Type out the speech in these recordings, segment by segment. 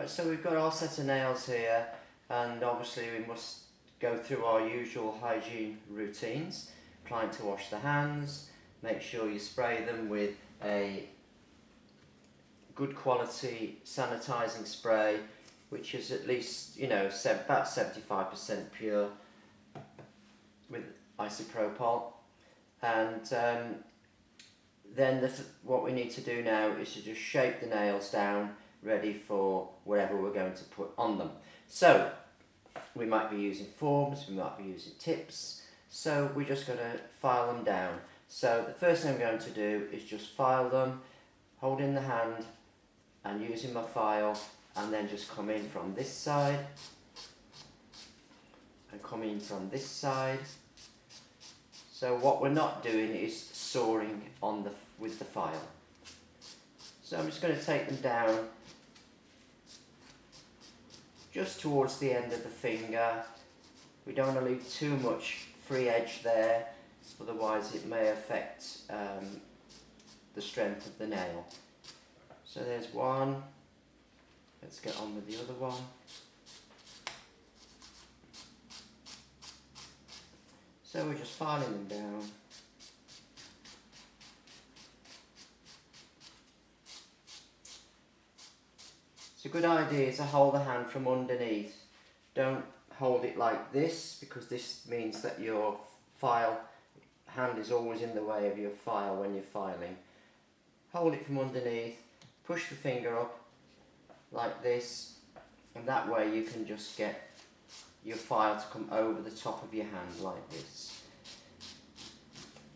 Right, so we've got our set of nails here, and obviously we must go through our usual hygiene routines. Trying to wash the hands, make sure you spray them with a good quality sanitizing spray, which is at least, about 75% pure with isopropyl. And then what we need to do now is to just shape the nails down, ready for whatever we're going to put on them. So we might be using forms, we might be using tips, so we're just going to file them down. So the first thing I'm going to do is just file them, holding the hand and using my file, and then just come in from this side and come in from this side. So what we're not doing is sawing with the file. So I'm just going to take them down just towards the end of the finger. We don't want to leave too much free edge there, otherwise it may affect the strength of the nail. So there's one. Let's get on with the other one. So we're just filing them down. It's a good idea to hold the hand from underneath. Don't hold it like this, because this means that your hand is always in the way of your file when you're filing. Hold it from underneath, push the finger up like this, and that way you can just get your file to come over the top of your hand like this.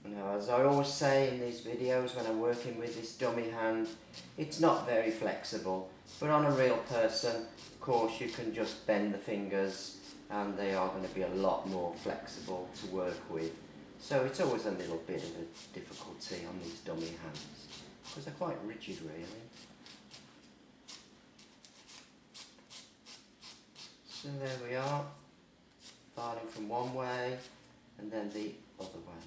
Now, as I always say in these videos when I'm working with this dummy hand, it's not very flexible, but on a real person, of course, you can just bend the fingers and they are going to be a lot more flexible to work with. So it's always a little bit of a difficulty on these dummy hands, because they're quite rigid really. So there we are, filing from one way and then the other way.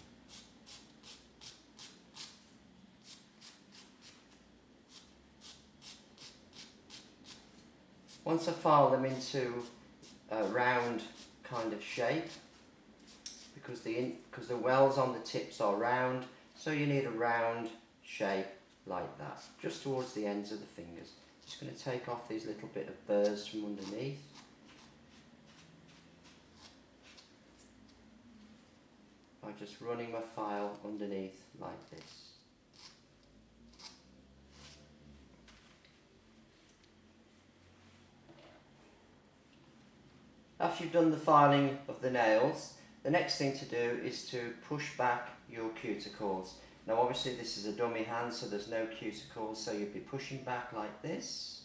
Once I file them into a round kind of shape, because the wells on the tips are round, so you need a round shape like that, just towards the ends of the fingers. Just going to take off these little bit of burrs from underneath. By just running my file underneath like this. After you've done the filing of the nails, the next thing to do is to push back your cuticles. Now obviously this is a dummy hand, so there's no cuticles, so you'd be pushing back like this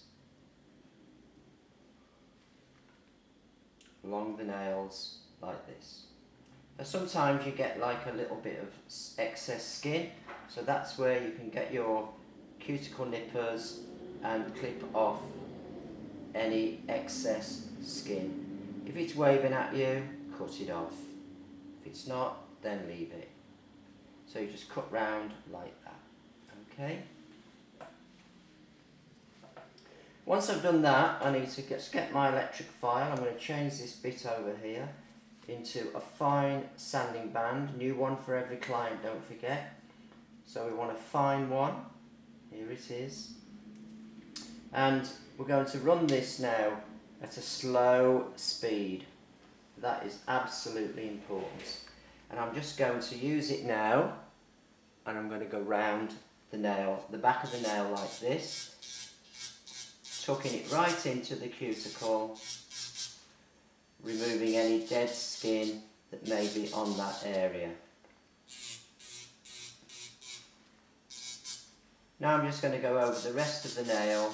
along the nails like this. Now sometimes you get like a little bit of excess skin, so that's where you can get your cuticle nippers and clip off any excess skin. If it's waving at you, cut it off. If it's not, then leave it. So you just cut round like that. Okay? Once I've done that, I need to get my electric file. I'm going to change this bit over here into a fine sanding band. New one for every client, don't forget. So we want a fine one. Here it is. And we're going to run this now at a slow speed. That is absolutely important. And I'm just going to use it now, and I'm going to go round the nail, the back of the nail like this, tucking it right into the cuticle, removing any dead skin that may be on that area. Now I'm just going to go over the rest of the nail,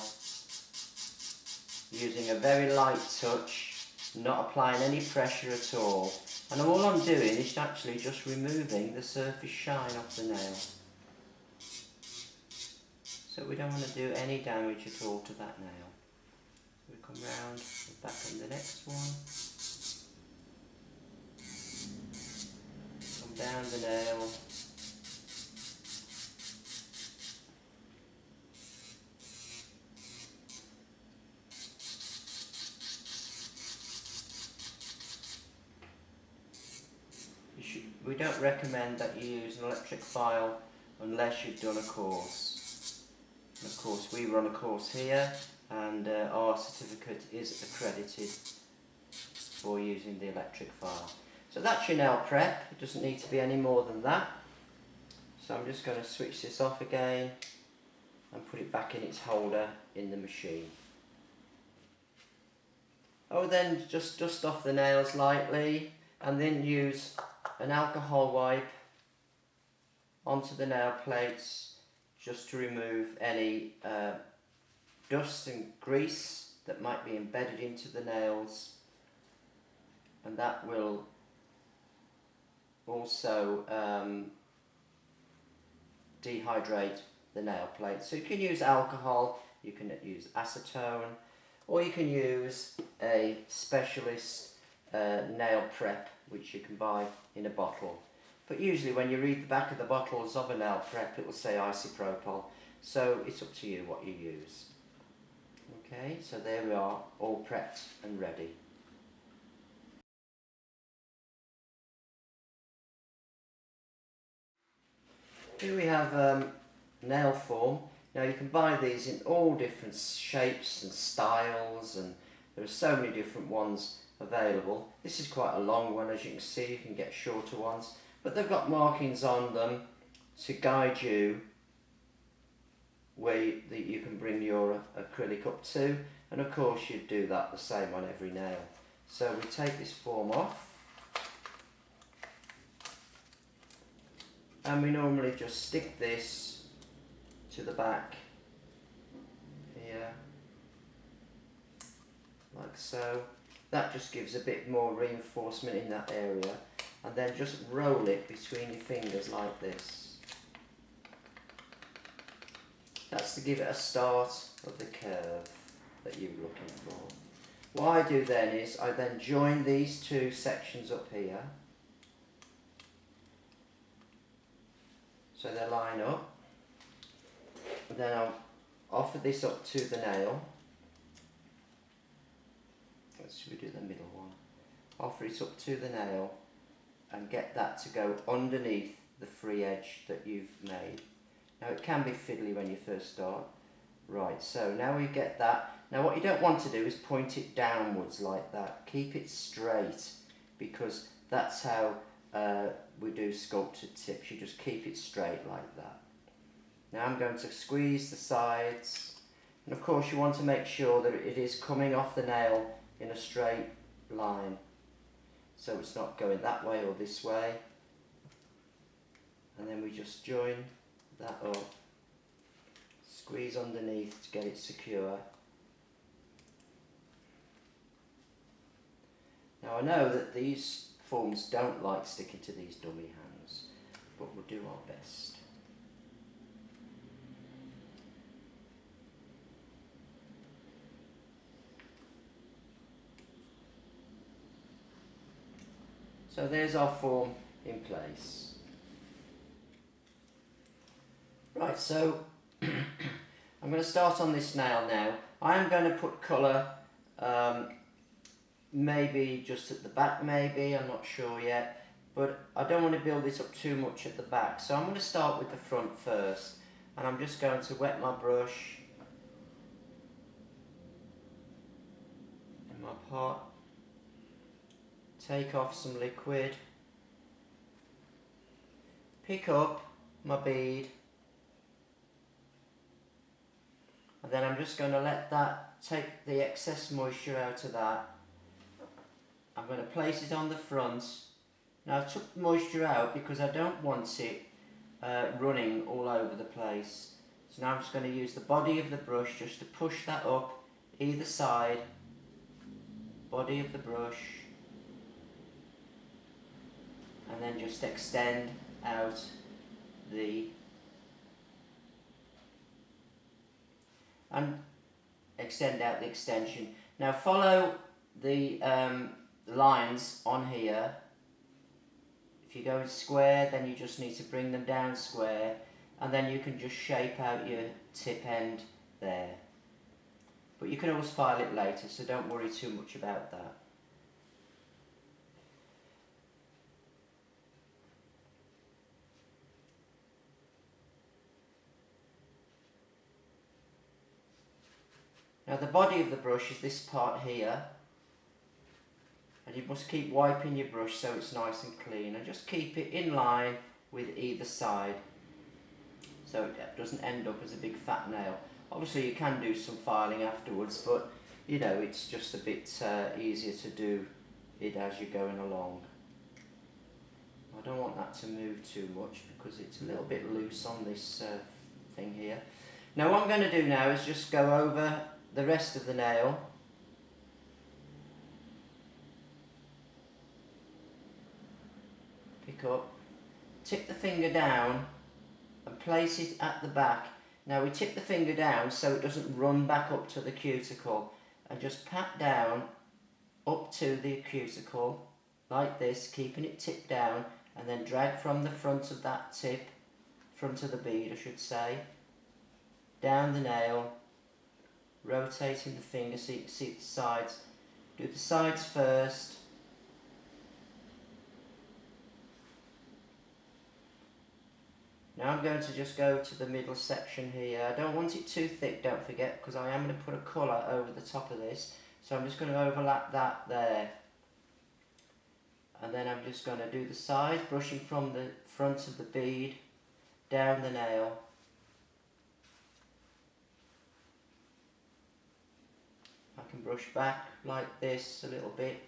using a very light touch, not applying any pressure at all. And all I'm doing is actually just removing the surface shine off the nail. So we don't want to do any damage at all to that nail. We come round the back of the next one. Come down the nail. we don't recommend that you use an electric file unless you've done a course. And of course we run a course here, and our certificate is accredited for using the electric file. So that's your nail prep. It doesn't need to be any more than that. So I'm just going to switch this off again and put it back in its holder in the machine. Oh, then just dust off the nails lightly and then use an alcohol wipe onto the nail plates just to remove any dust and grease that might be embedded into the nails, and that will also dehydrate the nail plate. So you can use alcohol, you can use acetone, or you can use a specialist nail prep which you can buy in a bottle. But usually when you read the back of the bottles of a nail prep, it will say isopropyl, so it's up to you what you use. Okay, so there we are, all prepped and ready. Here we have nail form. Now you can buy these in all different shapes and styles, and there are so many different ones available. This is quite a long one, as you can see. You can get shorter ones, but they've got markings on them to guide you where you can bring your acrylic up to, and of course you'd do that the same on every nail. So we take this form off, and we normally just stick this to the back here, like so. That just gives a bit more reinforcement in that area, and then just roll it between your fingers like this. That's to give it a start of the curve that you're looking for. What I do then is I then join these two sections up here so they line up, and then I'll offer this up to the nail. Should we do the middle one? Offer it up to the nail and get that to go underneath the free edge that you've made. Now it can be fiddly when you first start. Right, so now we get that. Now what you don't want to do is point it downwards like that. Keep it straight, because that's how we do sculpted tips. You just keep it straight like that. Now I'm going to squeeze the sides, and of course you want to make sure that it is coming off the nail in a straight line, so it's not going that way or this way. And then we just join that up, squeeze underneath to get it secure. Now I know that these forms don't like sticking to these dummy hands, but we'll do our best. So there's our form in place. Right, so I'm going to start on this nail now. I'm going to put colour, maybe just at the back maybe, I'm not sure yet. But I don't want to build this up too much at the back. So I'm going to start with the front first. And I'm just going to wet my brush in my pot. Take off some liquid, pick up my bead, and then I'm just going to let that take the excess moisture out of that. I'm going to place it on the front. Now I took the moisture out because I don't want it running all over the place. So now I'm just going to use the body of the brush just to push that up either side, body of the brush, and then just extend out the extension. Now follow the lines on here. If you go in square, then you just need to bring them down square, and then you can just shape out your tip end there. But you can always file it later, so don't worry too much about that. Now the body of the brush is this part here, and you must keep wiping your brush so it's nice and clean, and just keep it in line with either side so it doesn't end up as a big fat nail. Obviously you can do some filing afterwards, but you know, it's just a bit easier to do it as you're going along. I don't want that to move too much because it's a little bit loose on this thing here. Now what I'm going to do now is just go over the rest of the nail. Pick up, tip the finger down and place it at the back. Now we tip the finger down so it doesn't run back up to the cuticle, and just pat down up to the cuticle like this, keeping it tipped down, and then drag from the front of that tip, front of the bead I should say, down the nail, rotating the finger so you can see the sides. Do the sides first. Now I'm going to just go to the middle section here. I don't want it too thick, don't forget, because I am going to put a colour over the top of this. So I'm just going to overlap that there. And then I'm just going to do the sides, brushing from the front of the bead down the nail. I can brush back like this a little bit.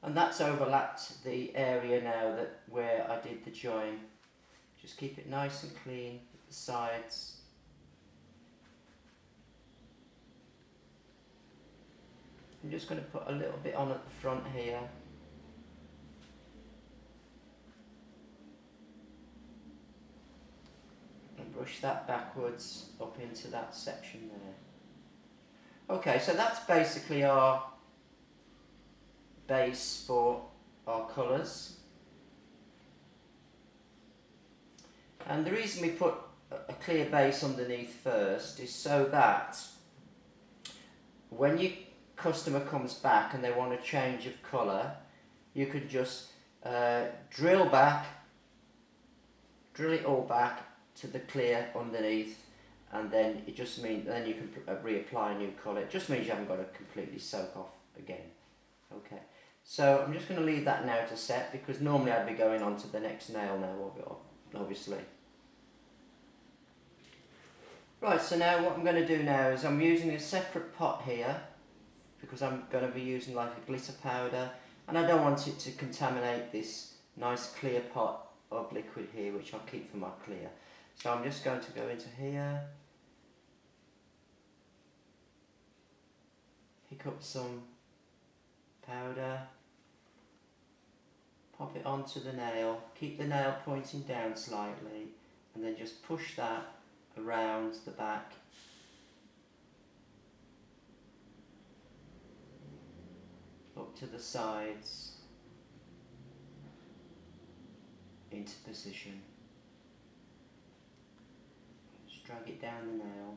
And that's overlapped the area now that where I did the join. Just keep it nice and clean at the sides. I'm just going to put a little bit on at the front here. And brush that backwards up into that section there. Okay, so that's basically our base for our colours. And the reason we put a clear base underneath first is so that when your customer comes back and they want a change of colour, you could just drill it all back to the clear underneath, and then it just means then you can reapply a new colour. It just means you haven't got to completely soak off again. Okay, so I'm just going to leave that now to set, because normally I'd be going on to the next nail now, obviously. Right, so now what I'm going to do now is I'm using a separate pot here, because I'm going to be using like a glitter powder, and I don't want it to contaminate this nice clear pot of liquid here, which I'll keep for my clear. So I'm just going to go into here, pick up some powder, pop it onto the nail, keep the nail pointing down slightly, and then just push that around the back. Up to the sides, into position. Just drag it down the nail.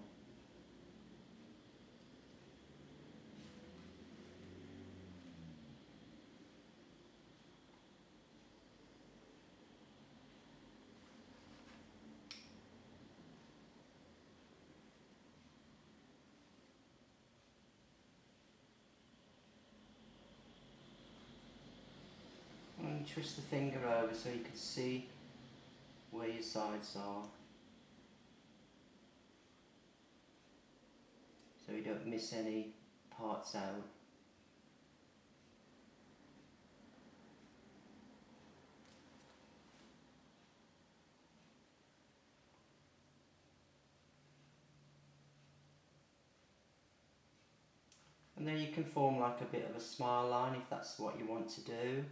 And twist the finger over so you can see where your sides are, so you don't miss any parts out. And then you can form like a bit of a smile line if that's what you want to do.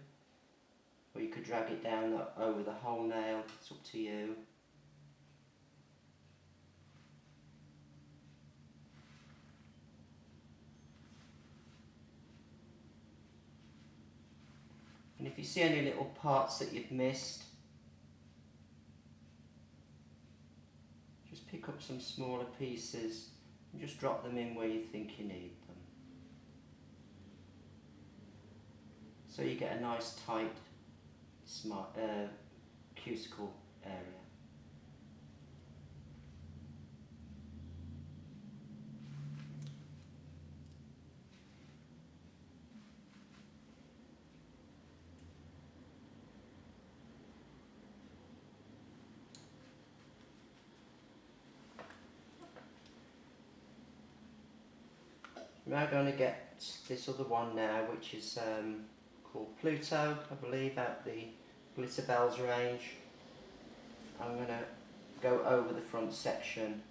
Or you could drag it down over the whole nail, it's up to you. And if you see any little parts that you've missed, just pick up some smaller pieces and just drop them in where you think you need them. So you get a nice tight cuticle area. now going to get this other one now, which is called Pluto, I believe, out the Glitter Bells range. I'm going to go over the front section.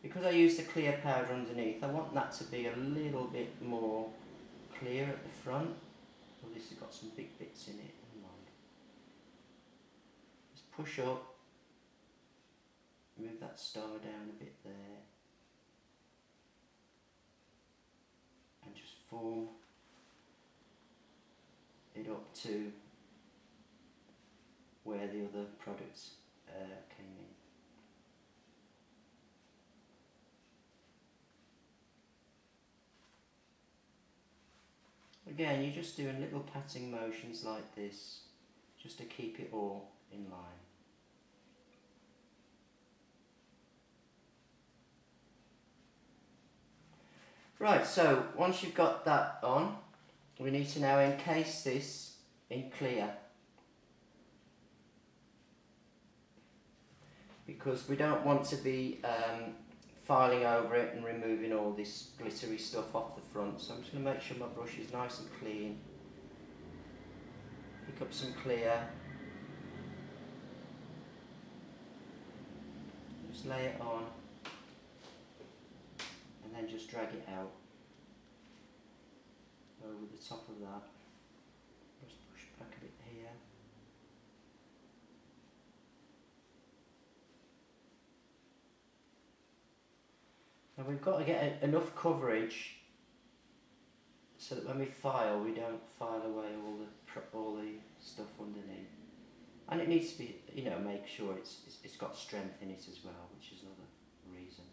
Because I used the clear powder underneath, I want that to be a little bit more clear at the front. Well, this has got some big bits in it. Just push up, move that star down a bit there, and just form it up to where the other products came in. Again, you're just doing little patting motions like this, just to keep it all in line. Right, so once you've got that on, we need to now encase this in clear. Because we don't want to be filing over it and removing all this glittery stuff off the front. So I'm just going to make sure my brush is nice and clean. Pick up some clear. Just lay it on. And then just drag it out over the top of that. Just push back a bit here. Now we've got to get enough coverage so that when we file, we don't file away all the stuff underneath. And it needs to be, you know, make sure it's got strength in it as well, which is another reason.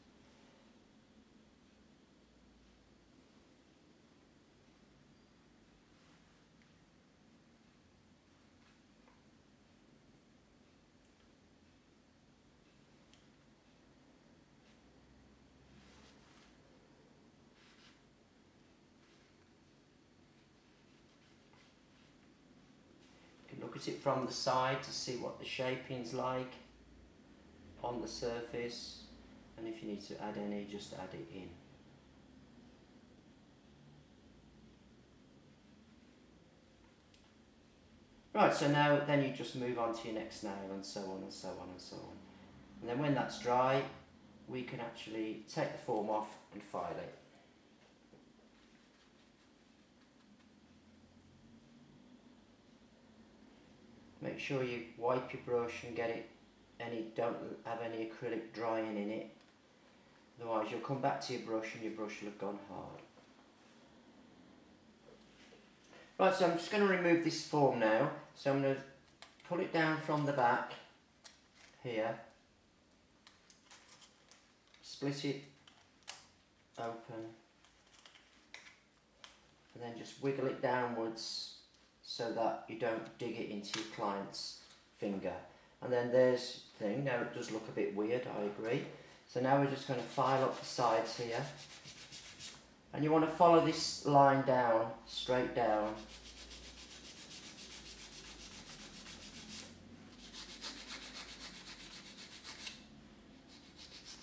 Look at it from the side to see what the shaping's like on the surface, and if you need to add any, just add it in. Right, so now then you just move on to your next nail, and so on and so on and so on. And then when that's dry, we can actually take the form off and file it. Make sure you wipe your brush and get it, don't have any acrylic drying in it. Otherwise you'll come back to your brush and your brush will have gone hard. Right, so I'm just going to remove this form now. So I'm going to pull it down from the back here. Split it open. And then just wiggle it downwards, so that you don't dig it into your client's finger. And then there's the thing. Now it does look a bit weird, I agree. So now we're just going to file up the sides here. And you want to follow this line down, straight down.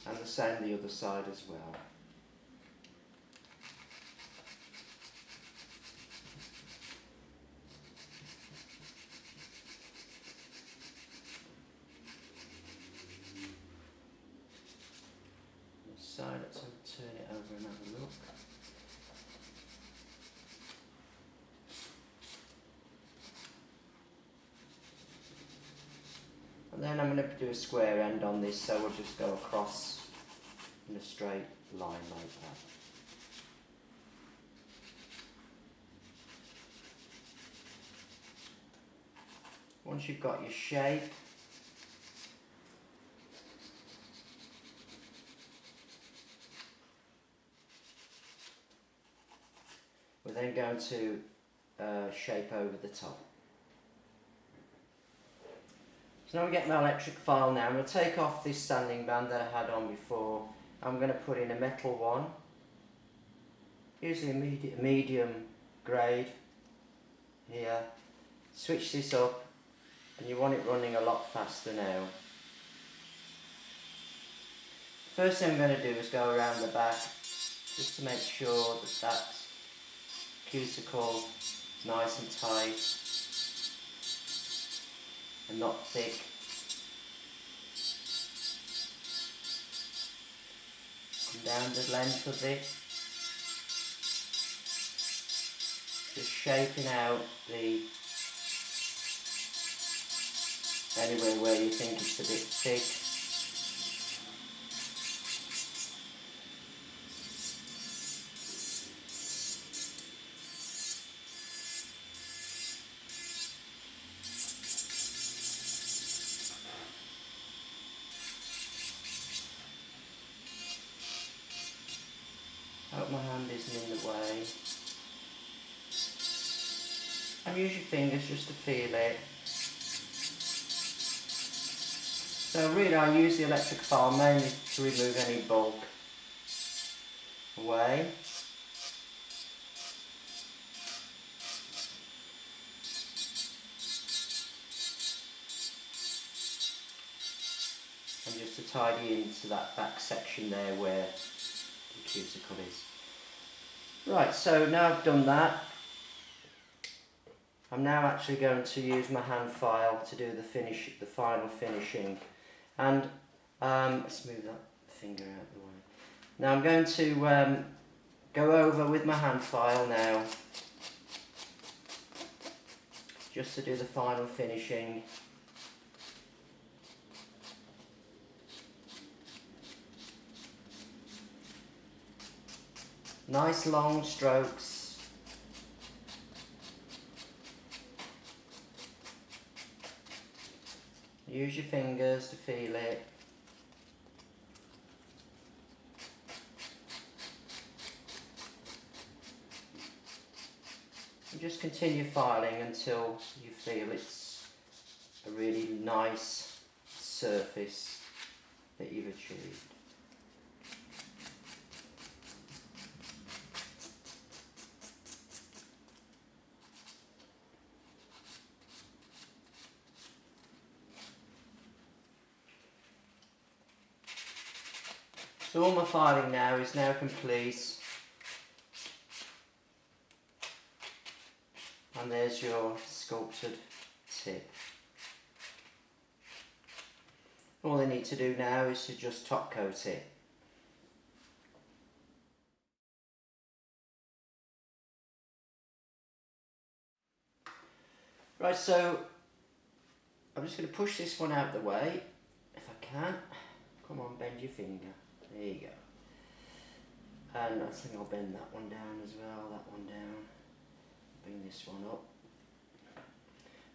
And the same the other side as well. So let's turn it over and have a look. And then I'm going to do a square end on this, so we'll just go across in a straight line like that. Once you've got your shape, we're then going to shape over the top. So now we get my electric file now. I'm going to take off this sanding band that I had on before. I'm going to put in a metal one, usually a medium grade here. Switch this up, and you want it running a lot faster now. First thing I'm going to do is go around the back just to make sure that that cuticle is nice and tight and not thick. Come down the length of it, just shaping out the anywhere where you think it's a bit thick. Hope my hand isn't in the way. And use your fingers just to feel it. So really I use the electric file mainly to remove any bulk away. And just to tidy into that back section there where the cuticle is. Right, so now I've done that, I'm now actually going to use my hand file to do the final finishing. And let's move that finger out of the way. Now I'm going to go over with my hand file now, just to do the final finishing. Nice long strokes. Use your fingers to feel it. And just continue filing until you feel it's a really nice surface that you've achieved. So all my filing now is now complete, and there's your sculpted tip. All I need to do now is to just top coat it. Right, so I'm just going to push this one out of the way, if I can. Come on, bend your finger. There you go. And I think I'll bend that one down as well, that one down. Bring this one up.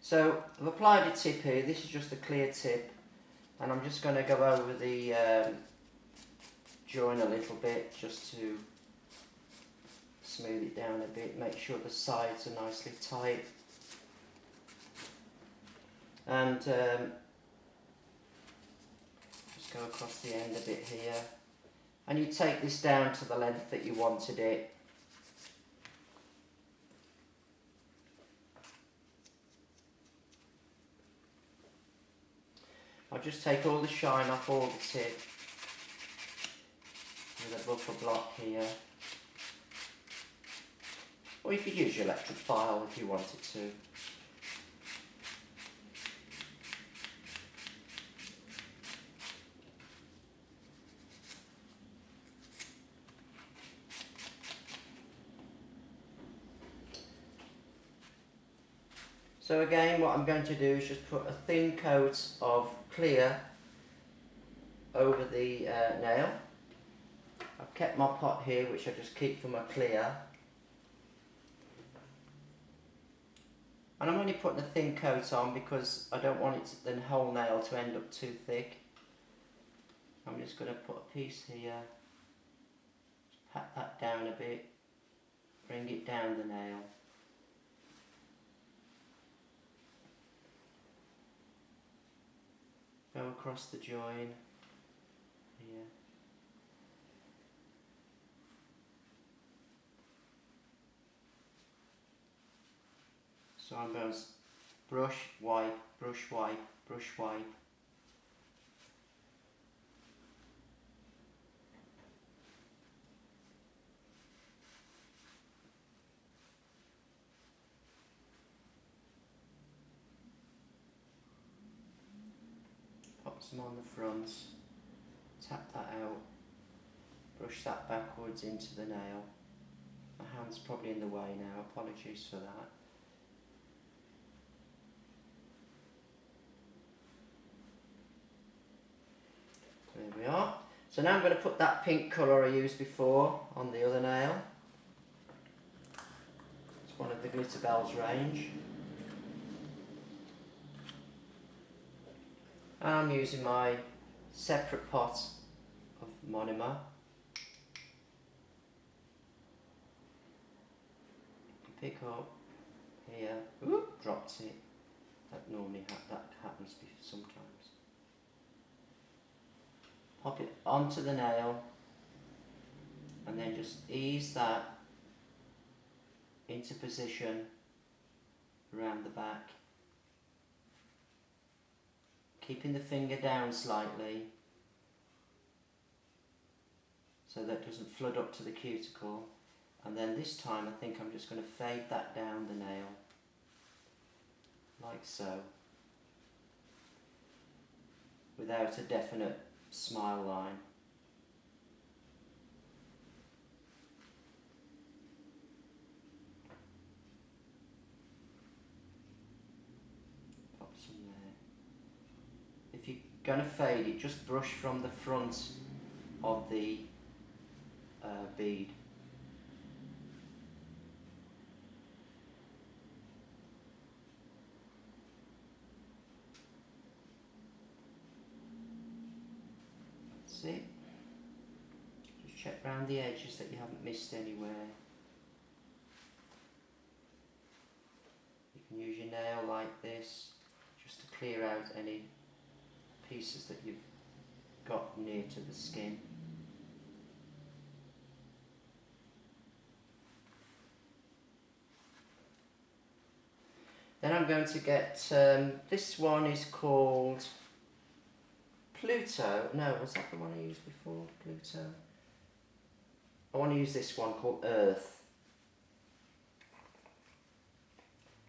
So I've applied a tip here, this is just a clear tip, and I'm just going to go over the join a little bit just to smooth it down a bit, make sure the sides are nicely tight. And just go across the end a bit here. And you take this down to the length that you wanted it. I'll just take all the shine off all the tip with a buffer block here. Or you could use your electric file if you wanted to. So again, what I'm going to do is just put a thin coat of clear over the nail. I've kept my pot here, which I just keep for my clear. And I'm only putting a thin coat on because I don't want the whole nail to end up too thick. I'm just going to put a piece here, just pat that down a bit, bring it down the nail. Go across the join here. So I'm going to brush, wipe, brush, wipe, brush, wipe. Got some on the front. Tap that out. Brush that backwards into the nail. My hand's probably in the way now, apologies for that. There we are. So now I'm going to put that pink colour I used before on the other nail. It's one of the Cuticles range. And I'm using my separate pot of monomer. Pick up here, oop, dropped it. That normally that happens sometimes. Pop it onto the nail and then just ease that into position around the back. Keeping the finger down slightly so that it doesn't flood up to the cuticle. And then this time I think I'm just going to fade that down the nail, like so, without a definite smile line. Pop some there. If you're going to fade it, just brush from the front of the bead. See? Just check round the edges that you haven't missed anywhere. You can use your nail like this just to clear out any pieces that you've got near to the skin. Then I'm going to get, this one is called Pluto. No, was that the one I used before? Pluto? I want to use this one called Earth.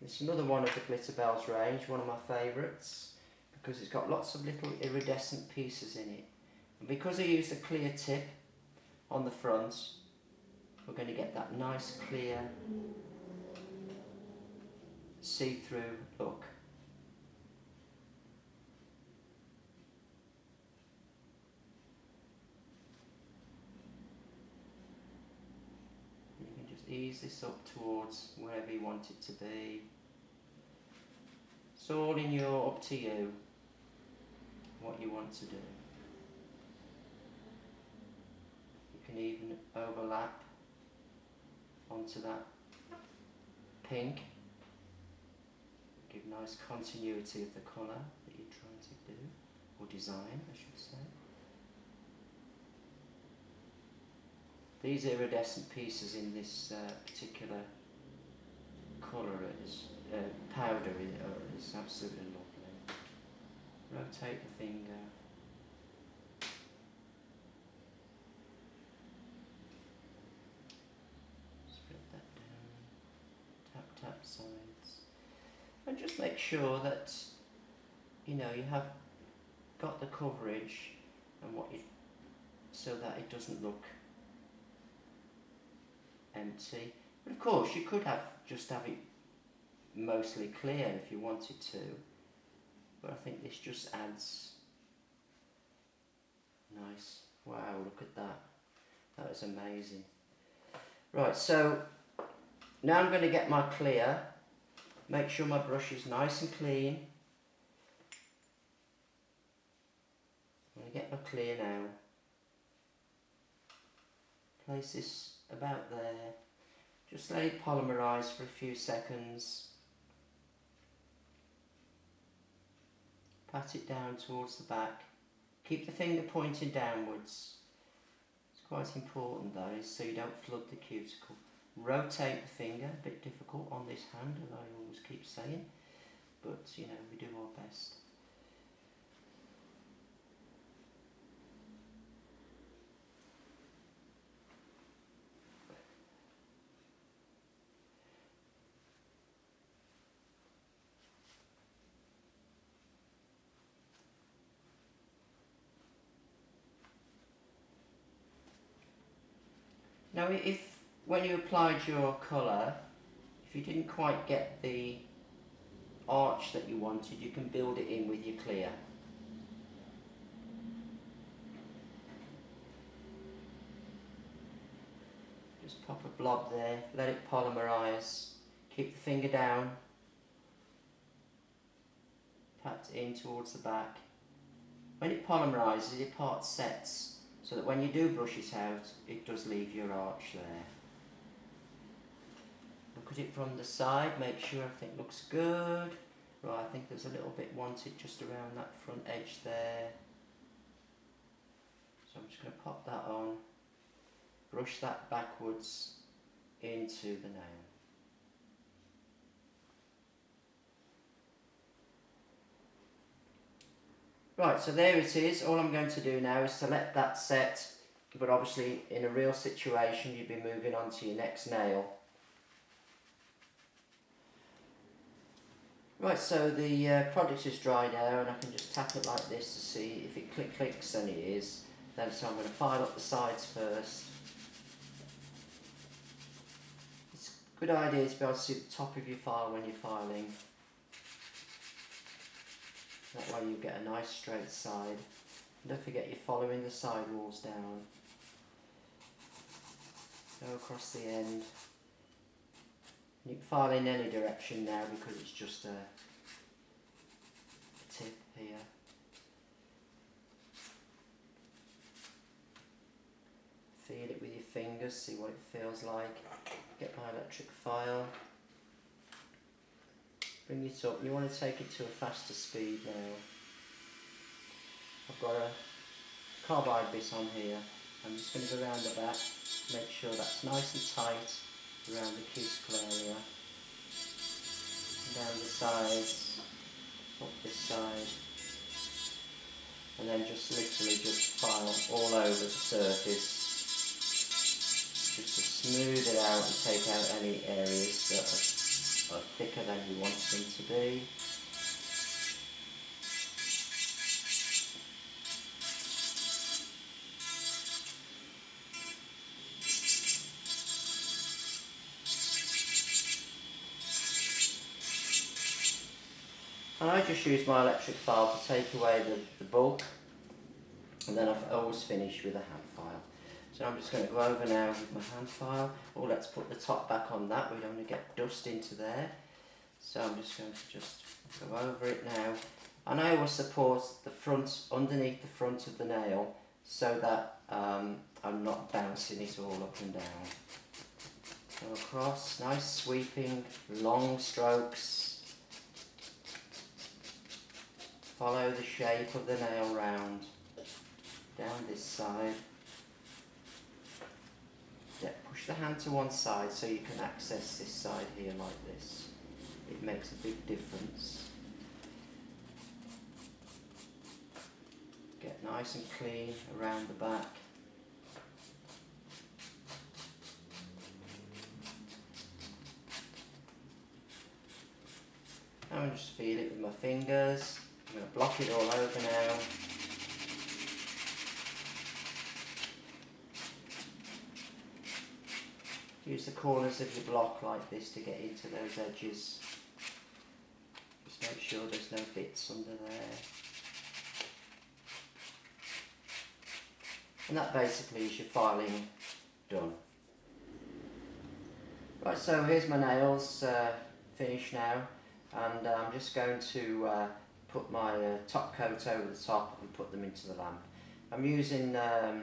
It's another one of the Cuticles range, one of my favourites, because it's got lots of little iridescent pieces in it. And because I used a clear tip on the front, we're going to get that nice clear see-through look. Ease this up towards wherever you want it to be. It's all up to you what you want to do. You can even overlap onto that pink. Give nice continuity of the colour that you're trying to do, or design I should say. These iridescent pieces in this particular colour is powder is absolutely lovely. Rotate the finger. Spread that down. Tap tap sides. And just make sure that you have got the coverage and so that it doesn't look empty. But of course you could just have it mostly clear if you wanted to, but I think this just adds nice. Wow, look at that. That is amazing. Right, so now I'm going to get my clear. Make sure my brush is nice and clean. I'm going to get my clear now. Place this about there. Just let it polymerise for a few seconds. Pat it down towards the back. Keep the finger pointing downwards. It's quite important that is, so you don't flood the cuticle. Rotate the finger, a bit difficult on this hand as I always keep saying, but we do our best. Now if, when you applied your colour, if you didn't quite get the arch that you wanted, you can build it in with your clear. Just pop a blob there, let it polymerise, keep the finger down, pat it in towards the back. When it polymerises, your part sets, so that when you do brush it out, it does leave your arch there. Look at it from the side, make sure everything looks good. Right, I think there's a little bit wanted just around that front edge there. So I'm just going to pop that on, brush that backwards into the nail. Right, so there it is. All I'm going to do now is to let that set, but obviously in a real situation you'd be moving on to your next nail. Right, so the product is dry now, and I can just tap it like this to see if it clicks, and it is. Then so I'm going to file up the sides first. It's a good idea to be able to see the top of your file when you're filing. That way you get a nice straight side. And don't forget you're following the side walls down. Go across the end. You can file in any direction now because it's just a tip here. Feel it with your fingers, see what it feels like. Get my electric file. Bring it up. You want to take it to a faster speed now. I've got a carbide bit on here. I'm just going to go around the back, make sure that's nice and tight around the cuticle area. And down the sides, up this side. And then just literally just file all over the surface. Just to smooth it out and take out any areas that are thicker than you want them to be. And I just use my electric file to take away the bulk, and then I've always finished with a hand file. So I'm just going to go over now with my hand file. Oh, let's put the top back on that, we don't want to get dust into there. So I'm just going to just go over it now. And I always support the front, underneath the front of the nail, so that I'm not bouncing it all up and down. Go across, nice sweeping, long strokes. Follow the shape of the nail round, down this side. Yeah, push the hand to one side so you can access this side here like this. It makes a big difference. Get nice and clean around the back. Now I'm just feel it with my fingers. I'm going to block it all over now. Use the corners of your block like this to get into those edges. Just make sure there's no bits under there. And that basically is your filing done. Right, so here's my nails finished now, and I'm just going to put my top coat over the top and put them into the lamp. I'm using a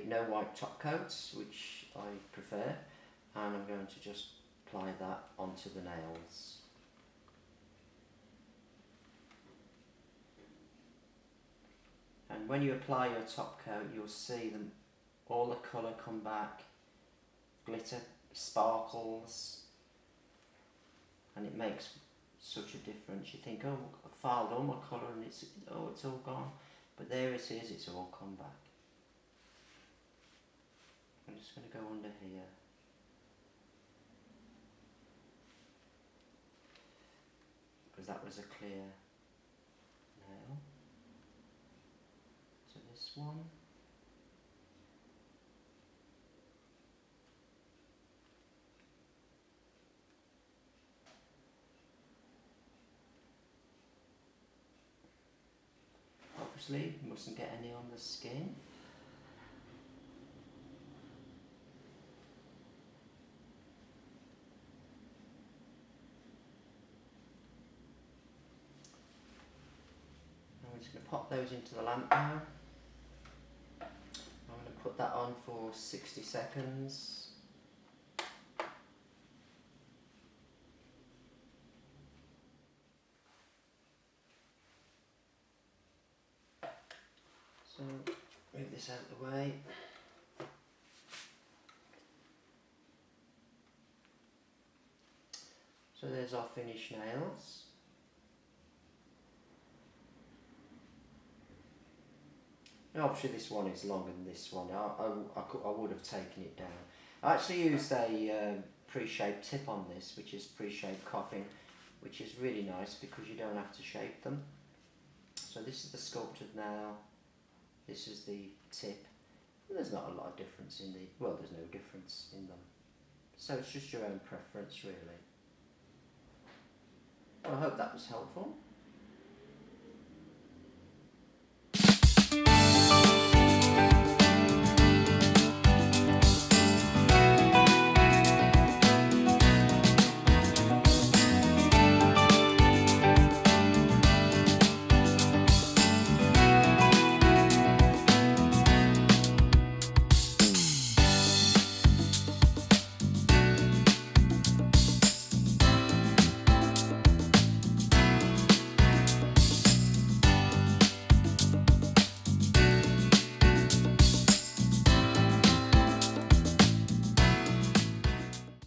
no white top coat, which I prefer, and I'm going to just apply that onto the nails. And when you apply your top coat, you'll see them, all the colour come back, glitter, sparkles, and it makes such a difference. You think, oh, I filed all my colour and it's all gone, but there it is, it's all come back. I'm just going to go under here. Because that was a clear nail. So this one. obviously. You mustn't get any on the skin. I'm just going to pop those into the lamp now. I'm going to put that on for 60 seconds. So move this out of the way. So there's our finished nails. Now obviously this one is longer than this one. I would have taken it down. I actually used a pre-shaped tip on this, which is pre-shaped coffin, which is really nice because you don't have to shape them. So this is the sculpted nail. This is the tip. There's not a lot of difference in the, well, there's no difference in them. So it's just your own preference really. Well, I hope that was helpful.